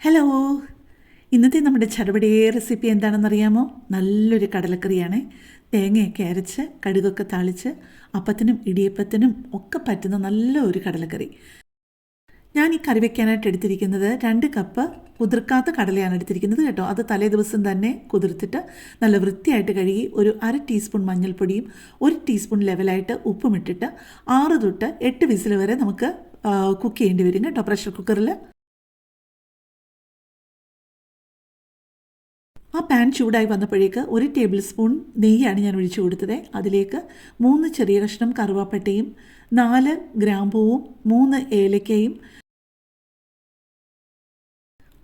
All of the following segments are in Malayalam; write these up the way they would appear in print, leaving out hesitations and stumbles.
ഹലോ, ഇന്നത്തെ നമ്മുടെ ചടുപടിയെ റെസിപ്പി എന്താണെന്നറിയാമോ? നല്ലൊരു കടലക്കറിയാണ്. തേങ്ങയൊക്കെ അരച്ച് കടുകൊക്കെ താളിച്ച് അപ്പത്തിനും ഇടിയപ്പത്തിനും ഒക്കെ പറ്റുന്ന നല്ല ഒരു കടലക്കറി. ഞാൻ ഈ കറി വയ്ക്കാനായിട്ട് എടുത്തിരിക്കുന്നത് 2 കപ്പ് കുതിർക്കാത്ത കടലയാണ് എടുത്തിരിക്കുന്നത് കേട്ടോ. അത് തലേ ദിവസം തന്നെ കുതിർത്തിട്ട് നല്ല വൃത്തിയായിട്ട് കഴുകി ഒരു 1/2 ടീസ്പൂൺ മഞ്ഞൾപ്പൊടിയും 1 ടീസ്പൂൺ ലെവലായിട്ട് ഉപ്പും ഇട്ടിട്ട് 6 തൊട്ട് 8 വിസിൽ വരെ നമുക്ക് കുക്ക് ചെയ്യേണ്ടി വരും കേട്ടോ, പ്രഷർ കുക്കറിൽ. ആ പാൻ ചൂടായി വന്നപ്പോഴേക്ക് 1 ടേബിൾ സ്പൂൺ നെയ്യാണ് ഞാൻ ഒഴിച്ചു കൊടുത്തത്. അതിലേക്ക് 3 ചെറിയ കഷ്ണം കറുവാപ്പട്ടയും 4 ഗ്രാമ്പൂവും 3 ഏലക്കയും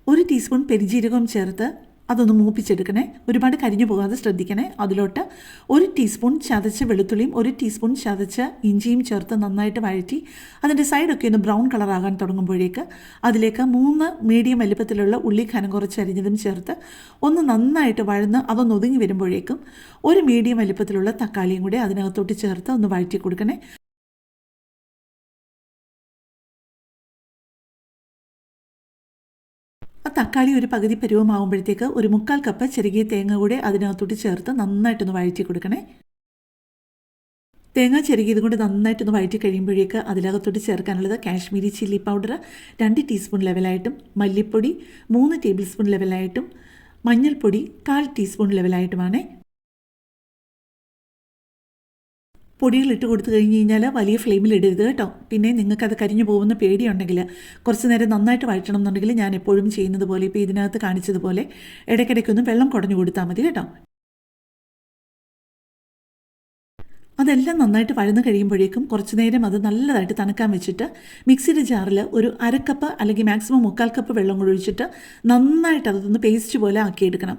1 ടീസ്പൂൺ പെരിഞ്ജീരകവും ചേർത്ത് അതൊന്ന് മൂപ്പിച്ചെടുക്കണേ. ഒരുപാട് കരിഞ്ഞു പോകാതെ ശ്രദ്ധിക്കണേ. അതിലോട്ട് 1 ടീസ്പൂൺ ചതച്ച വെളുത്തുള്ളിയും 1 ടീസ്പൂൺ ചതച്ച ഇഞ്ചിയും ചേർത്ത് നന്നായിട്ട് വഴറ്റി അതിൻ്റെ സൈഡൊക്കെ ഒന്ന് ബ്രൗൺ കളറാകാൻ തുടങ്ങുമ്പോഴേക്ക് അതിലേക്ക് 3 മീഡിയം വലിപ്പത്തിലുള്ള ഉള്ളി കനം കുറച്ച് അരിഞ്ഞതും ചേർത്ത് ഒന്ന് നന്നായിട്ട് വഴന്ന് അതൊന്ന് ഒതുങ്ങി വരുമ്പോഴേക്കും 1 മീഡിയം വലിപ്പത്തിലുള്ള തക്കാളിയും കൂടെ അതിനകത്തോട്ട് ചേർത്ത് ഒന്ന് വഴറ്റി കൊടുക്കണേ. ആ തക്കാളി ഒരു പകുതി പരുവമാകുമ്പോഴത്തേക്ക് 1/4 കപ്പ് ചെറുകിയ തേങ്ങ കൂടെ അതിനകത്തോട്ട് ചേർത്ത് നന്നായിട്ടൊന്ന് വഴറ്റി കൊടുക്കണേ. തേങ്ങ ചെറുകിയത് കൊണ്ട് നന്നായിട്ടൊന്ന് വഴറ്റി കഴിയുമ്പോഴേക്ക് അതിനകത്തോട്ട് ചേർക്കാനുള്ളത് കാശ്മീരി ചില്ലി പൗഡർ 2 ടീസ്പൂൺ ലെവലായിട്ടും മല്ലിപ്പൊടി 3 ടേബിൾ സ്പൂൺ ലെവലായിട്ടും മഞ്ഞൾപ്പൊടി 1/4 ടീസ്പൂൺ ലെവലായിട്ടുമാണ്. പൊടികൾ ഇട്ട് കൊടുത്തു കഴിഞ്ഞ് കഴിഞ്ഞാൽ വലിയ ഫ്ലെയിമിൽ ഇടരുത് കേട്ടോ. പിന്നെ നിങ്ങൾക്കത് കരിഞ്ഞു പോകുന്ന പേടിയുണ്ടെങ്കിൽ കുറച്ച് നേരം നന്നായിട്ട് വഴറ്റണം എന്നുണ്ടെങ്കിൽ ഞാൻ എപ്പോഴും ചെയ്യുന്നത് പോലെ ഇപ്പോൾ ഇതിനകത്ത് കാണിച്ചതുപോലെ ഇടയ്ക്കിടയ്ക്കൊന്ന് വെള്ളം കുടഞ്ഞു കൊടുത്താൽ മതി കേട്ടോ. അതെല്ലാം നന്നായിട്ട് വഴന്ന് കഴിയുമ്പോഴേക്കും കുറച്ച് നേരം അത് നല്ലതായിട്ട് തണുക്കാൻ വെച്ചിട്ട് മിക്സിയുടെ ജാറിൽ ഒരു 1/2 കപ്പ് അല്ലെങ്കിൽ മാക്സിമം 3/4 കപ്പ് വെള്ളം കൂടി ഒഴിച്ചിട്ട് നന്നായിട്ട് അതൊന്ന് പേസ്റ്റ് പോലെ ആക്കിയെടുക്കണം.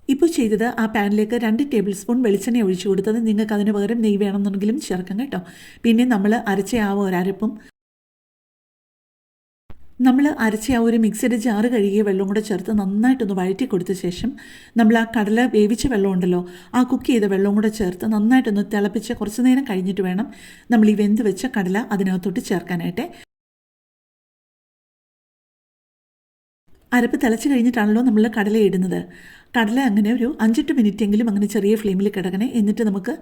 ഇപ്പോൾ ചെയ്തത് ആ പാനിലേക്ക് 2 ടേബിൾ സ്പൂൺ വെളിച്ചെണ്ണ ഒഴിച്ചു കൊടുത്തത്. നിങ്ങൾക്ക് അതിന് പകരം നെയ്യ് വേണമെന്നുണ്ടെങ്കിലും ചേർക്കാം കേട്ടോ. പിന്നെ നമ്മൾ അരച്ച ആ ഒരു മിക്സിയുടെ ജാറ് കഴുകിയ വെള്ളം കൂടെ ചേർത്ത് നന്നായിട്ടൊന്ന് വഴറ്റി കൊടുത്ത ശേഷം നമ്മൾ ആ കടല വേവിച്ച വെള്ളം ഉണ്ടല്ലോ, ആ കുക്ക് ചെയ്ത വെള്ളം കൂടെ ചേർത്ത് നന്നായിട്ടൊന്ന് തിളപ്പിച്ച് കുറച്ച് നേരം കഴിഞ്ഞിട്ട് വേണം നമ്മൾ ഈ വെന്ത് വെച്ച കടല അതിനകത്തോട്ട് ചേർക്കാനായിട്ട്. അരപ്പ് തിളച്ച് കഴിഞ്ഞിട്ടാണല്ലോ നമ്മൾ കടല ഇടുന്നത്. കടല അങ്ങനെ ഒരു 5-8 മിനിറ്റെങ്കിലും അങ്ങനെ ചെറിയ ഫ്ലെയിമിൽ കിടക്കണേ. എന്നിട്ട് നമുക്ക്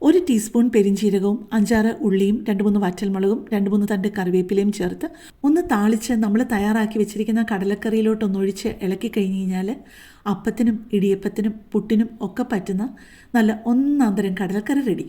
1 ടീസ്പൂൺ പെരിഞ്ജീരകവും 5-6 ഉള്ളിയും 2-3 വറ്റൽമുളകും 2-3 തണ്ട് കറിവേപ്പിലയും ചേർത്ത് ഒന്ന് താളിച്ച് നമ്മൾ തയ്യാറാക്കി വെച്ചിരിക്കുന്ന കടലക്കറിയിലോട്ടൊന്നൊഴിച്ച് ഇളക്കി കഴിഞ്ഞ് കഴിഞ്ഞാൽ അപ്പത്തിനും ഇടിയപ്പത്തിനും പുട്ടിനും ഒക്കെ പറ്റുന്ന നല്ല ഒന്നാന്തരം കടലക്കറി റെഡി.